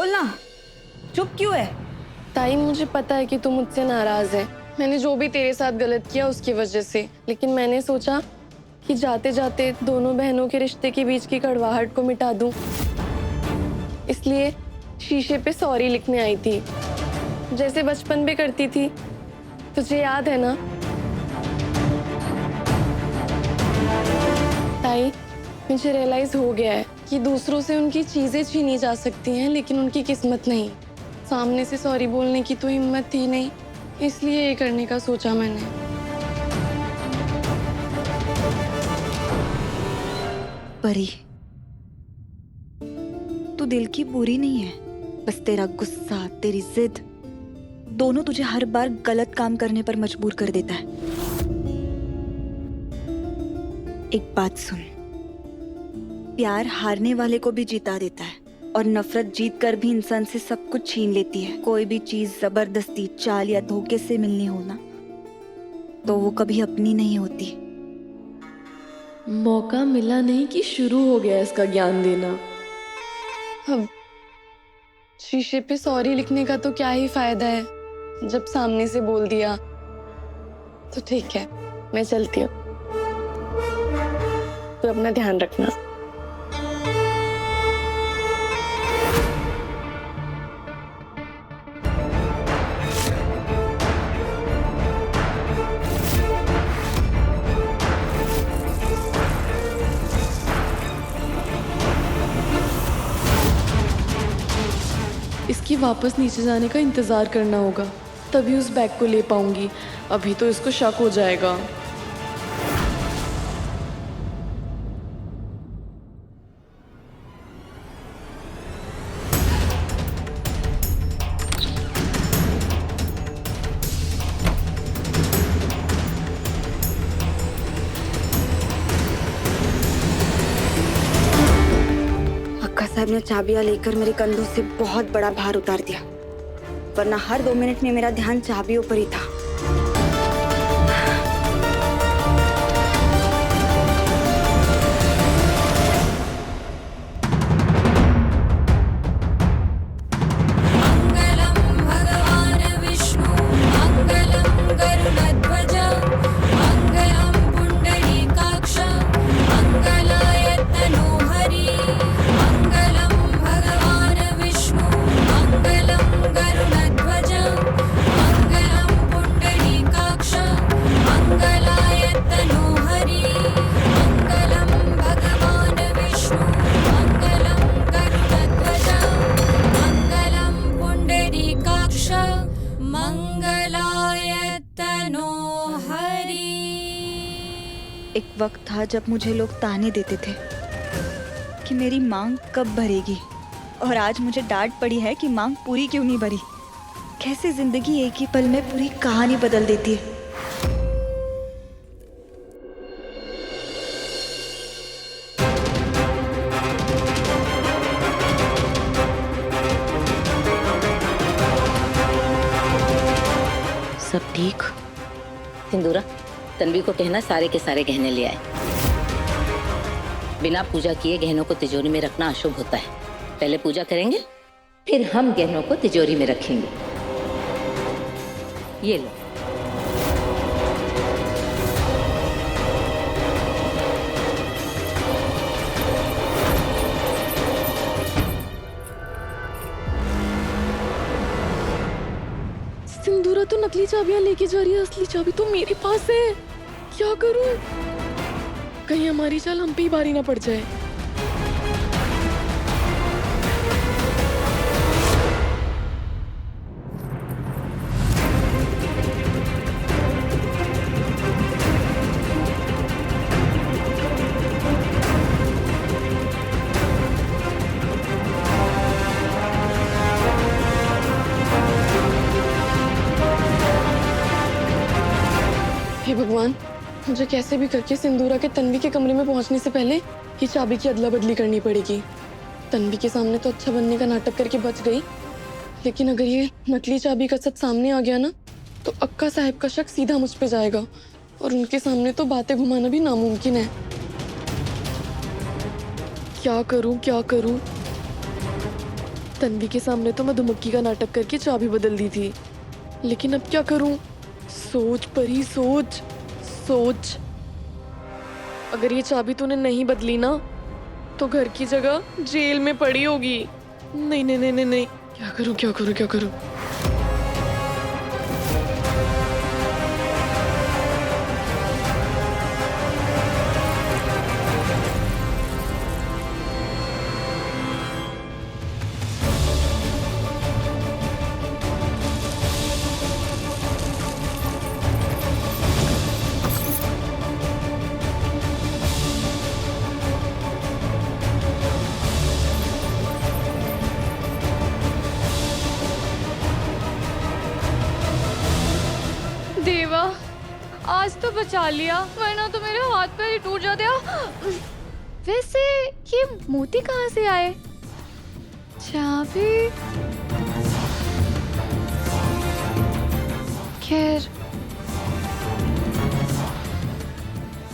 बोलना, चुप क्यों है? ताई, मुझे पता है कि तू मुझसे नाराज है। मैंने जो भी तेरे साथ गलत किया उसकी वजह से, लेकिन मैंने सोचा कि जाते जाते दोनों बहनों के रिश्ते के बीच की कड़वाहट को मिटा दूं। इसलिए शीशे पे सॉरी लिखने आई थी, जैसे बचपन में करती थी। तुझे याद है ना ताई? मुझे रियलाइज हो गया है कि दूसरों से उनकी चीजें छीनी जा सकती हैं, लेकिन उनकी किस्मत नहीं। सामने से सॉरी बोलने की तो हिम्मत थी नहीं, इसलिए ये करने का सोचा मैंने। परी, तू दिल की बुरी नहीं है, बस तेरा गुस्सा, तेरी जिद दोनों तुझे हर बार गलत काम करने पर मजबूर कर देता है। एक बात सुन, प्यार हारने वाले को भी जिता देता है और नफरत जीत कर भी इंसान से सब कुछ छीन लेती है। कोई भी चीज जबरदस्ती, चाल या धोखे से मिलनी हो ना, तो वो कभी अपनी नहीं होती। मौका मिला नहीं कि शुरू हो गया इसका ज्ञान देना। अब शीशे पे सॉरी लिखने का तो क्या ही फायदा है, जब सामने से बोल दिया। तो ठीक है, मैं चलती हूँ। तो अपना ध्यान रखना। इसकी वापस नीचे जाने का इंतजार करना होगा, तभी उस बैग को ले पाऊंगी। अभी तो इसको शक हो जाएगा। अक्का साहब ने चाबियां लेकर मेरे कंधों से बहुत बड़ा भार उतार दिया, वरना हर 2 मिनट में मेरा ध्यान चाबियों पर ही था। एक वक्त था जब मुझे लोग ताने देते थे कि मेरी मांग कब भरेगी, और आज मुझे डांट पड़ी है कि मांग पूरी क्यों नहीं भरी। कैसे जिंदगी एक ही पल में पूरी कहानी बदल देती है। सब ठीक? सिंदूरा, तन्वी को कहना सारे के सारे गहने ले आए। बिना पूजा किए गहनों को तिजोरी में रखना अशुभ होता है। पहले पूजा करेंगे, फिर हम गहनों को तिजोरी में रखेंगे। ये लो। सिंदूरा तो नकली चाबियां लेके जा रही है, असली चाबी तो मेरे पास है। क्या करूं? कहीं हमारी चाल हम पे ही भारी ना पड़ जाए। हे भगवान, मुझे कैसे भी करके सिंदूरा के तन्वी के कमरे में पहुंचने से पहले ये चाबी की अदला बदली करनी पड़ेगी। तन्वी के सामने तो अच्छा बनने का नाटक करके बच गई, लेकिन अगर ये नकली चाबी का सच सामने आ गया ना, तो अक्का साहब का शक सीधा मुझ पे जाएगा और उनके सामने तो बातें घुमाना भी नामुमकिन है। क्या करूं क्या करूं? तन्वी के सामने तो मधुमक्खी का नाटक करके चाबी बदल दी थी, लेकिन अब क्या करूं? सोच परी, सोच सोच। अगर ये चाबी तूने नहीं बदली ना तो घर की जगह जेल में पड़ी होगी। नहीं नहीं नहीं नहीं नहीं, क्या करूं क्या करूं क्या करूं? देवा, आज तो बचा लिया, वरना तो मेरे हाथ पैर ही टूट जाते। वैसे ये मोती कहाँ से आए? चाबी? खैर,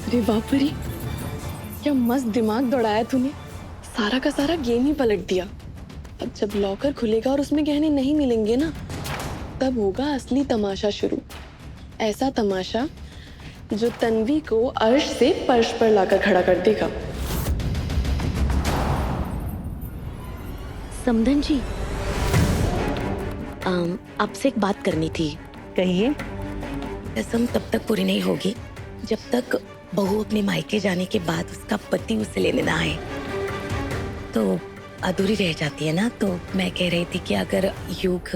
अरे बाप रे, क्या मस्त दिमाग दौड़ाया तूने। सारा का सारा गेम ही पलट दिया। अब जब लॉकर खुलेगा और उसमें गहने नहीं मिलेंगे ना, तब होगा असली तमाशा शुरू। ऐसा तमाशा जो तन्वी को अर्श से फर्श पर लाकर खड़ा कर देगा। समधन जी, आपसे एक बात करनी थी। कहिए। कसम तब तक पूरी नहीं होगी जब तक बहू अपने मायके जाने के बाद उसका पति उसे लेने ना आए, तो अधूरी रह जाती है ना। तो मैं कह रही थी कि अगर युग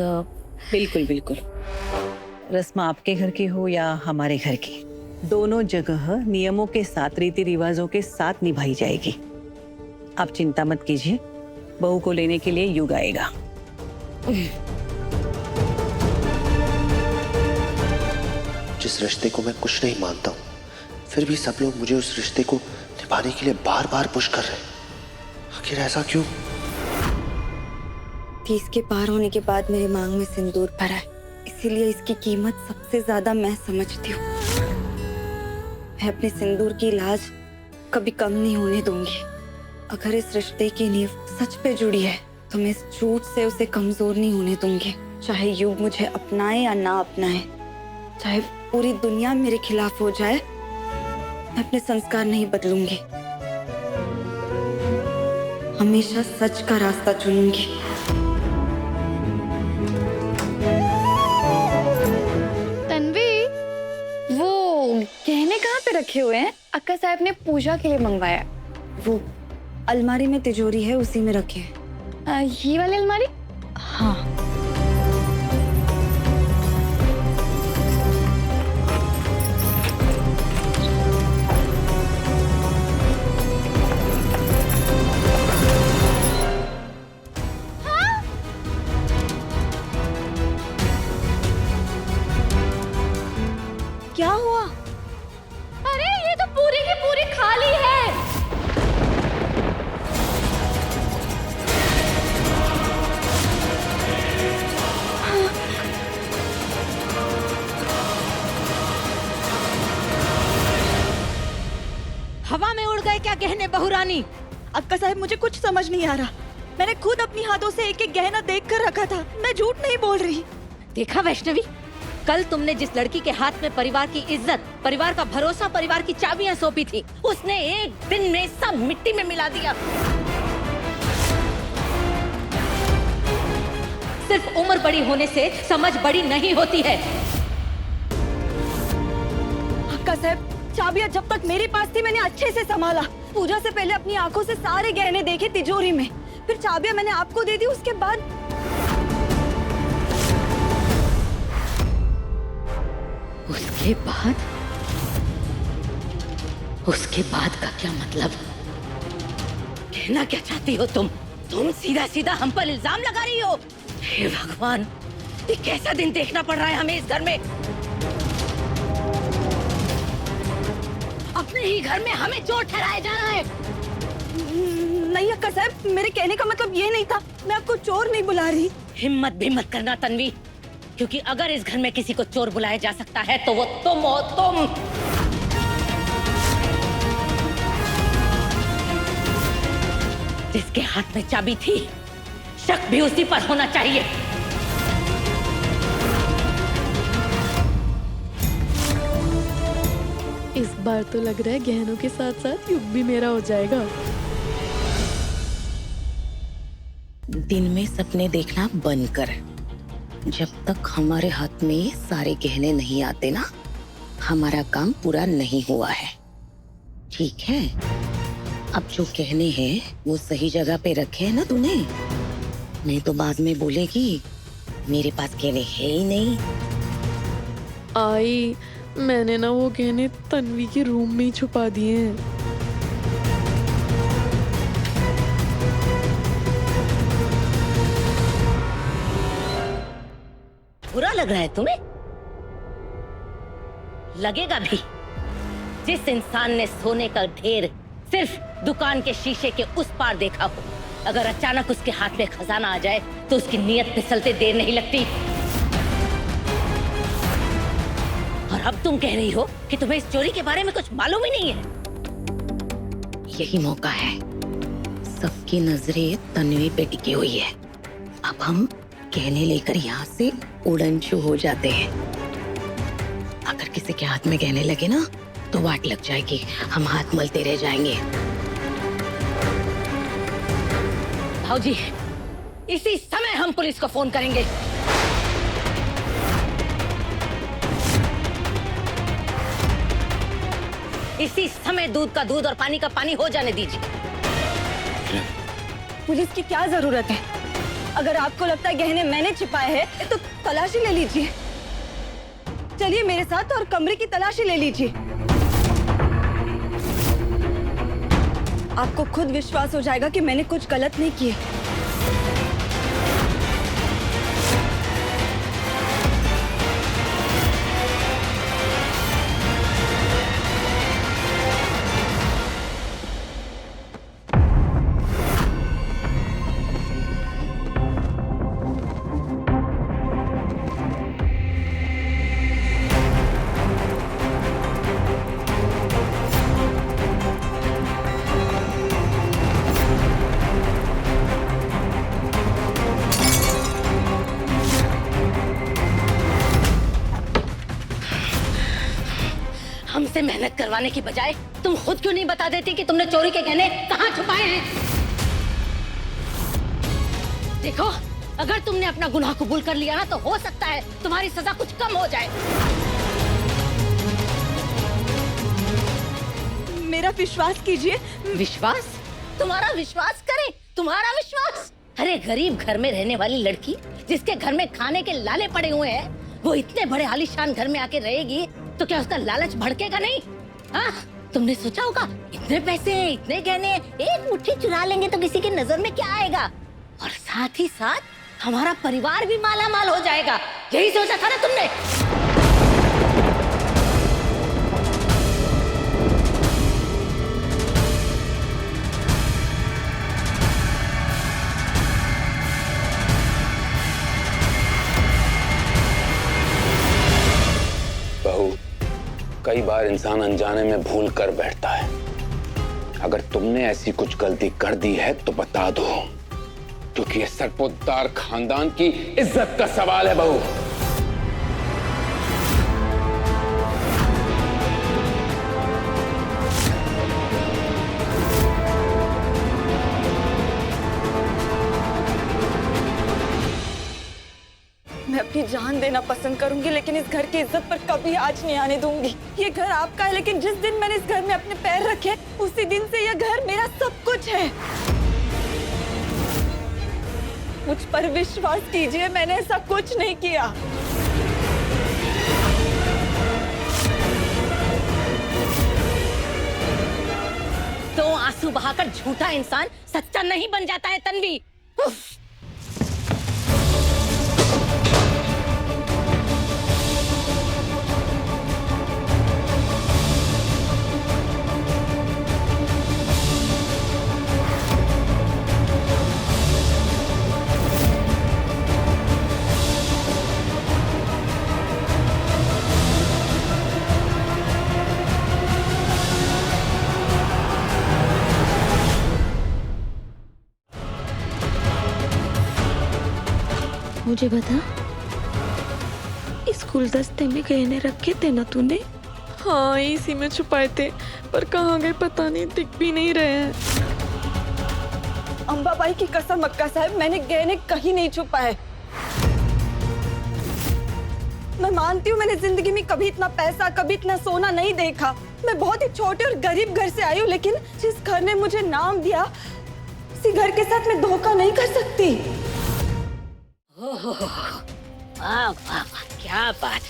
बिल्कुल बिल्कुल, रस्म आपके घर की हो या हमारे घर की, दोनों जगह नियमों के साथ, रीति रिवाजों के साथ निभाई जाएगी। आप चिंता मत कीजिए, बहू को लेने के लिए युग आएगा। जिस रिश्ते को मैं कुछ नहीं मानता हूँ, फिर भी सब लोग मुझे उस रिश्ते को निभाने के लिए बार बार पुश कर रहे हैं। आखिर ऐसा क्यों? 30 के पार होने के बाद मेरे मांग में सिंदूर भरा है, इसीलिए इसकी कीमत सबसे ज्यादा मैं समझती हूँ। मैं अपने सिंदूर की लाज कभी कम नहीं होने दूंगी। अगर इस रिश्ते की नींव सच पे जुड़ी है तो मैं इस झूठ से उसे कमजोर नहीं होने दूंगी। चाहे युग मुझे अपनाए या ना अपनाए, चाहे पूरी दुनिया मेरे खिलाफ हो जाए, मैं अपने संस्कार नहीं बदलूंगी। हमेशा सच का रास्ता चुनूंगी। तन्वी, वो गहने कहाँ पे रखे हुए हैं? अक्का साहब ने पूजा के लिए मंगवाया। वो अलमारी में तिजोरी है, उसी में रखे हैं। ये वाली अलमारी? हाँ। क्या हुआ? अरे ये तो पूरी की पूरी खाली है। हवा में उड़ गए क्या गहने बहुरानी? अक्का साहब, मुझे कुछ समझ नहीं आ रहा। मैंने खुद अपनी हाथों से एक एक गहना देख कर रखा था। मैं झूठ नहीं बोल रही। देखा वैष्णवी, कल तुमने जिस लड़की के हाथ में परिवार की इज्जत, परिवार का भरोसा, परिवार की चाबियां सौंपी थी, उसने एक दिन में सब मिट्टी में मिला दिया। सिर्फ उम्र बड़ी होने से समझ बड़ी नहीं होती है। अक्का साहब, चाबियां जब तक मेरे पास थी मैंने अच्छे से संभाला। पूजा से पहले अपनी आंखों से सारे गहने देखे तिजोरी में, फिर चाबियां मैंने आपको दे दी। उसके बाद उसके बाद का क्या मतलब? कहना क्या चाहती हो तुम? तुम सीधा सीधा हम पर इल्जाम लगा रही हो। हे भगवान, ये कैसा दिन देखना पड़ रहा है हमें इस घर में। अपने ही घर में हमें चोर ठहराया जा रहा है। नहीं अक्का साहब, मेरे कहने का मतलब ये नहीं था। मैं आपको चोर नहीं बुला रही। हिम्मत भी मत करना तन्वी, क्योंकि अगर इस घर में किसी को चोर बुलाया जा सकता है तो वो तुम हो। तुम जिसके हाथ में चाबी थी, शक भी उसी पर होना चाहिए। इस बार तो लग रहा है गहनों के साथ साथ युग भी मेरा हो जाएगा। दिन में सपने देखना बंद कर। जब तक हमारे हाथ में ये सारे गहने नहीं आते ना, हमारा काम पूरा नहीं हुआ है, ठीक है? अब जो गहने हैं वो सही जगह पे रखे हैं ना तूने? नहीं तो बाद में बोलेगी मेरे पास गहने है ही नहीं। आई, मैंने ना वो गहने तन्वी के रूम में ही छुपा दिए हैं। बुरा लग रहा है तुम्हें? लगेगा भी। जिस इंसान ने सोने का ढेर सिर्फ दुकान के शीशे के उस पार देखा हो, अगर अचानक उसके हाथ में खजाना आ जाए तो उसकी नीयत फिसलते देर नहीं लगती। और अब तुम कह रही हो कि तुम्हें इस चोरी के बारे में कुछ मालूम ही नहीं है। यही मौका है। सबकी नजरें तन्वी पे टिकी हुई है। अब हम गहने लेकर यहाँ से उड़नछू हो जाते हैं। अगर किसी के हाथ में गहने लगे ना तो वाट लग जाएगी, हम हाथ मलते रह जाएंगे। भाऊजी, इसी समय हम पुलिस को फोन करेंगे। इसी समय दूध का दूध और पानी का पानी हो जाने दीजिए। पुलिस की क्या जरूरत है? अगर आपको लगता है गहने मैंने छिपाए हैं तो तलाशी ले लीजिए। चलिए मेरे साथ और कमरे की तलाशी ले लीजिए। आपको खुद विश्वास हो जाएगा कि मैंने कुछ गलत नहीं किया। हमसे मेहनत करवाने की बजाय तुम खुद क्यों नहीं बता देती कि तुमने चोरी के गहने कहाँ छुपाए हैं? देखो, अगर तुमने अपना गुनाह कबूल कर लिया ना तो हो सकता है तुम्हारी सजा कुछ कम हो जाए। मेरा विश्वास कीजिए। विश्वास? तुम्हारा विश्वास करे? तुम्हारा विश्वास? अरे गरीब घर में रहने वाली लड़की जिसके घर में खाने के लाले पड़े हुए हैं, वो इतने बड़े आलीशान घर में आके रहेगी तो क्या उसका लालच भड़केगा नहीं? हाँ? तुमने सोचा होगा इतने पैसे, इतने गहने, एक मुट्ठी चुरा लेंगे तो किसी की नजर में क्या आएगा? और साथ ही साथ हमारा परिवार भी माला माल हो जाएगा। यही सोचा था ना तुमने? बहू, कई बार इंसान अनजाने में भूल कर बैठता है। अगर तुमने ऐसी कुछ गलती कर दी है तो बता दो, क्योंकि ये सरपोतदार खानदान की इज्जत का सवाल है बहू। मैं अपनी जान देना पसंद करूंगी, लेकिन इस घर की इज्जत पर कभी आज नहीं आने दूंगी। ये घर आपका है, लेकिन जिस दिन मैंने इस घर में अपने पैर रखे उसी दिन से यह घर मेरा सब कुछ है। मुझ पर विश्वास कीजिए, मैंने ऐसा कुछ नहीं किया। तो आंसू बहाकर झूठा इंसान सच्चा नहीं बन जाता है तन्वी। उफ। मुझे बता, इस गुलदस्ते में गहने रखे थे ना तूने? हाँ, इसी में छुपाए थे, पर कहाँ गए पता नहीं, दिख भी नहीं रहे हैं। अंबाबाई की कसम अक्का साहब, मैंने गहने कहीं नहीं छुपाए। मैं मानती हूँ मैंने जिंदगी में कभी इतना पैसा, कभी इतना सोना नहीं देखा। मैं बहुत ही छोटे और गरीब घर से आई हूँ, लेकिन जिस घर ने मुझे नाम दिया, उसी घर के साथ मैं धोखा नहीं कर सकती। वाह वाह वाह, क्या बात।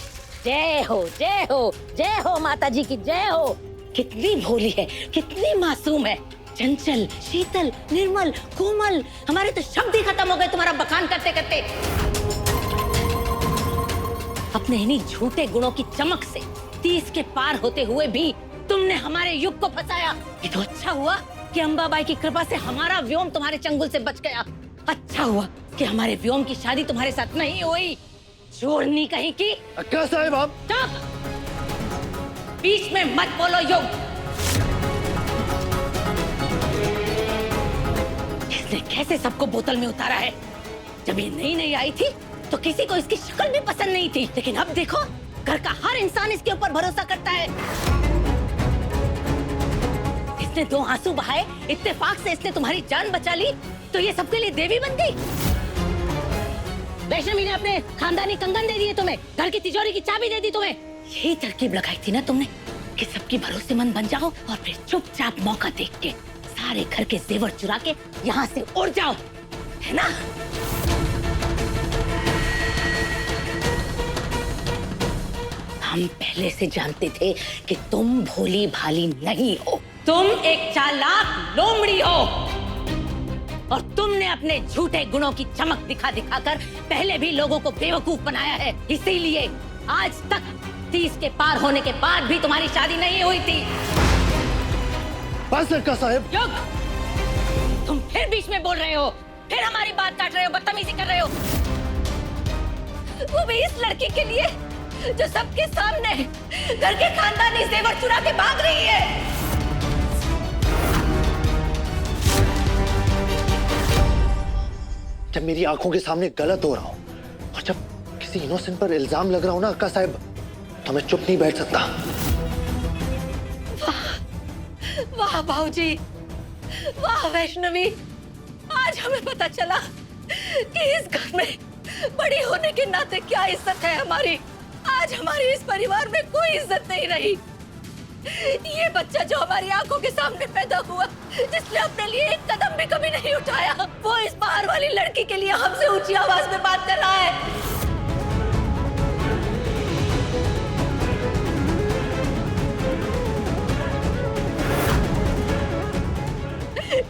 जय हो जय हो जय हो, माता जी की जय हो। कितनी भोली है, कितनी मासूम है, चंचल, शीतल, निर्मल, कोमल। हमारे तो शब्द ही खत्म हो गए तुम्हारा बखान करते करते। अपने इन्हीं झूठे गुणों की चमक से 30 के पार होते हुए भी तुमने हमारे युग को फंसाया। ये तो अच्छा हुआ कि अंबाबाई की कृपा से हमारा व्योम तुम्हारे चंगुल से बच गया। अच्छा हुआ कि हमारे व्योम की शादी तुम्हारे साथ नहीं हुई। चोरनी कहीं की। अक्का साहब आप चुप! बीच में मत बोलो युग। इसने कैसे सबको बोतल में उतारा है। जब ये नई नई आई थी तो किसी को इसकी शक्ल भी पसंद नहीं थी, लेकिन अब देखो घर का हर इंसान इसके ऊपर भरोसा करता है। इसने 2 आंसू बहाए, इत्तेफाक से इसने तुम्हारी जान बचा ली, तो ये सबके लिए देवी बन गई। वैष्णवी ने अपने खानदानी कंगन दे दिए तुम्हें, घर की तिजोरी की चाबी दे दी तुम्हें। यही तरकीब लगाई थी ना तुमने कि सबकी भरोसेमंद बन जाओ और फिर चुपचाप मौका देख के सारे घर के जेवर चुरा के यहाँ से उड़ जाओ, है ना? हम पहले से जानते थे कि तुम भोली भाली नहीं हो, तुम एक चालाक लोमड़ी हो। और तुमने अपने झूठे गुणों की चमक दिखा दिखाकर पहले भी लोगों को बेवकूफ बनाया है। इसीलिए आज तक 30 के पार होने के बाद भी तुम्हारी शादी नहीं हुई थी। बस अक्का साहब। युग, तुम फिर बीच में बोल रहे हो, फिर हमारी बात काट रहे हो, बदतमीजी कर रहे हो। वो भी इस लड़की के लिए जो सबके सामने घर के खानदानी जेवर चुरा के भाग रही है। जब मेरी आंखों के सामने गलत हो रहा हो और जब किसी इनोसेंट पर इल्जाम लग रहा हो ना अक्का साहब, तो मैं चुप नहीं बैठ सकता। वाह भाऊजी, वाह वैष्णवी, आज हमें पता चला कि इस घर में बड़ी होने के नाते क्या इज्जत है हमारी। आज हमारी इस परिवार में कोई इज्जत नहीं रही। ये बच्चा जो हमारी आंखों के सामने पैदा हुआ, जिसने अपने लिए एक कदम भी कभी नहीं उठाया, वो इस बाहर वाली लड़की के लिए हमसे ऊंची आवाज में बात कर रहा है।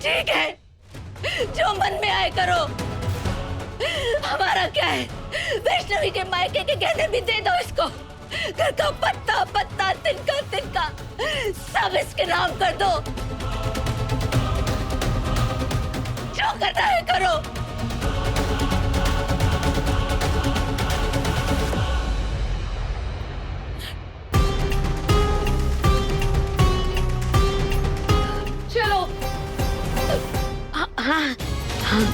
ठीक है, जो मन में आए करो। हमारा क्या है, वैष्णवी के मायके के गहने भी दे दो इसको। घर का पत्ता पत्ता, तिनका तिनका सब इसके नाम कर दो। जो करना है करो। चलो। हाँ हाँ।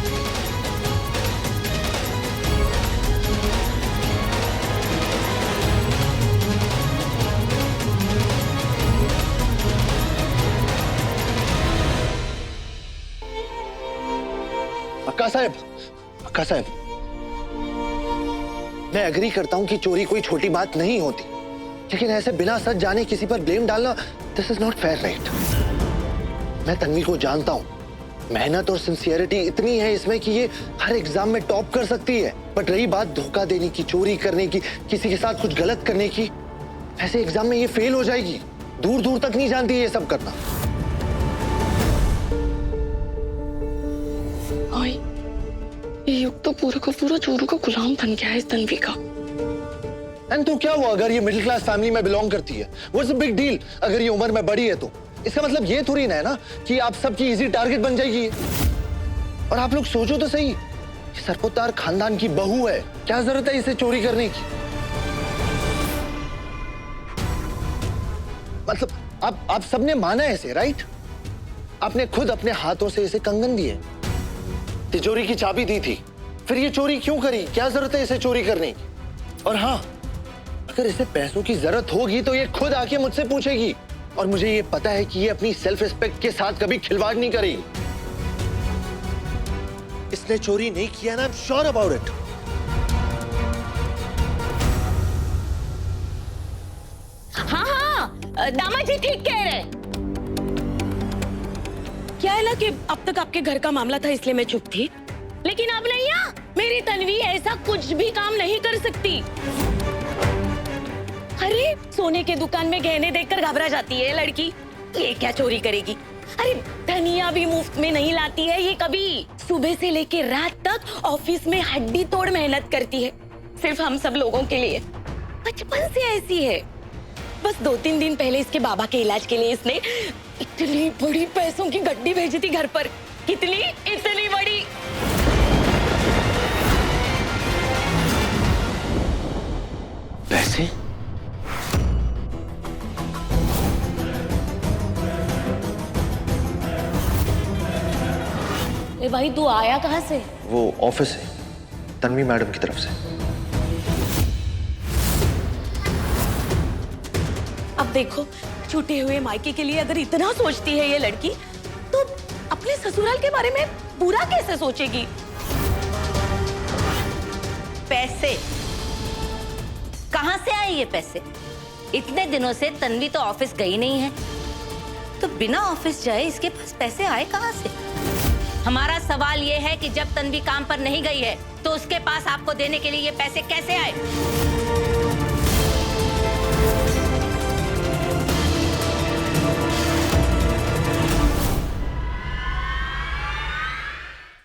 अक्का साहब, अक्का साहब, मैं एग्री करता हूं कि चोरी कोई छोटी बात नहीं होती, लेकिन ऐसे बिना सच जाने किसी पर ब्लेम डालना, this is not fair, right? मैं तन्वी को जानता हूं, मेहनत और सिंसियरिटी इतनी है इसमें कि ये हर एग्जाम में टॉप कर सकती है। बट रही बात धोखा देने की, चोरी करने की, किसी के साथ कुछ गलत करने की, ऐसे एग्जाम में ये फेल हो जाएगी। दूर दूर तक नहीं जानती ये सब करना। ये युग तो पूरा का पूरा चोरों का गुलाम बन गया है इस तन्वी का। एंड तो क्या हुआ अगर ये मिडिल क्लास फैमिली में बिलोंग करती है? व्हाट्स द बिग डील अगर ये उम्र में बड़ी है तो? इसका मतलब ये थोड़ी ना है ना कि आप सबकी इजी टारगेट बन जाएगी। और आप लोग सोचो तो सही, ये सरपोतार खानदान की बहू है, क्या जरूरत है इसे चोरी करने की? मतलब आप सबने माना है इसे, राइट? आपने खुद अपने हाथों से इसे कंगन दिए, तिजोरी की चाबी दी थी, फिर ये चोरी क्यों करी? क्या जरूरत है इसे चोरी करने की? और हाँ, अगर इसे पैसों की जरूरत होगी तो ये खुद आके मुझसे पूछेगी, और मुझे ये पता है कि ये अपनी सेल्फ रिस्पेक्ट के साथ कभी खिलवाड़ नहीं करेगी। इसने चोरी नहीं किया ना, I am sure about it. हाँ, दामाद जी ठीक कह रहे। क्या है ना कि अब तक आपके घर का मामला था इसलिए मैं चुप थी, लेकिन अब नहीं। मेरी तन्वी ऐसा कुछ भी काम नहीं कर सकती। अरे सोने के दुकान में गहने देखकर घबरा जाती है लड़की, ये क्या चोरी करेगी? अरे धनिया भी मुफ्त में नहीं लाती है ये कभी। सुबह से लेके रात तक ऑफिस में हड्डी तोड़ मेहनत करती है, सिर्फ हम सब लोगों के लिए। बचपन से ऐसी है। बस 2-3 दिन पहले इसके बाबा के इलाज के लिए इसने इतनी बड़ी पैसों की गड्डी भेजी थी घर पर। कितनी? इतनी बड़ी। पैसे? ए भाई तू आया कहाँ से? वो ऑफिस से, तन्वी मैडम की तरफ से। अब देखो, छूटे हुए मायके के लिए अगर इतना सोचती है ये लड़की, तो अपने ससुराल के बारे में बुरा कैसे सोचेगी? पैसे कहाँ से आए ये पैसे? इतने दिनों से तन्वी तो ऑफिस गई नहीं है, तो बिना ऑफिस जाए इसके पास पैसे आए कहाँ से? हमारा सवाल ये है कि जब तन्वी काम पर नहीं गई है तो उसके पास आपको देने के लिए ये पैसे कैसे आए?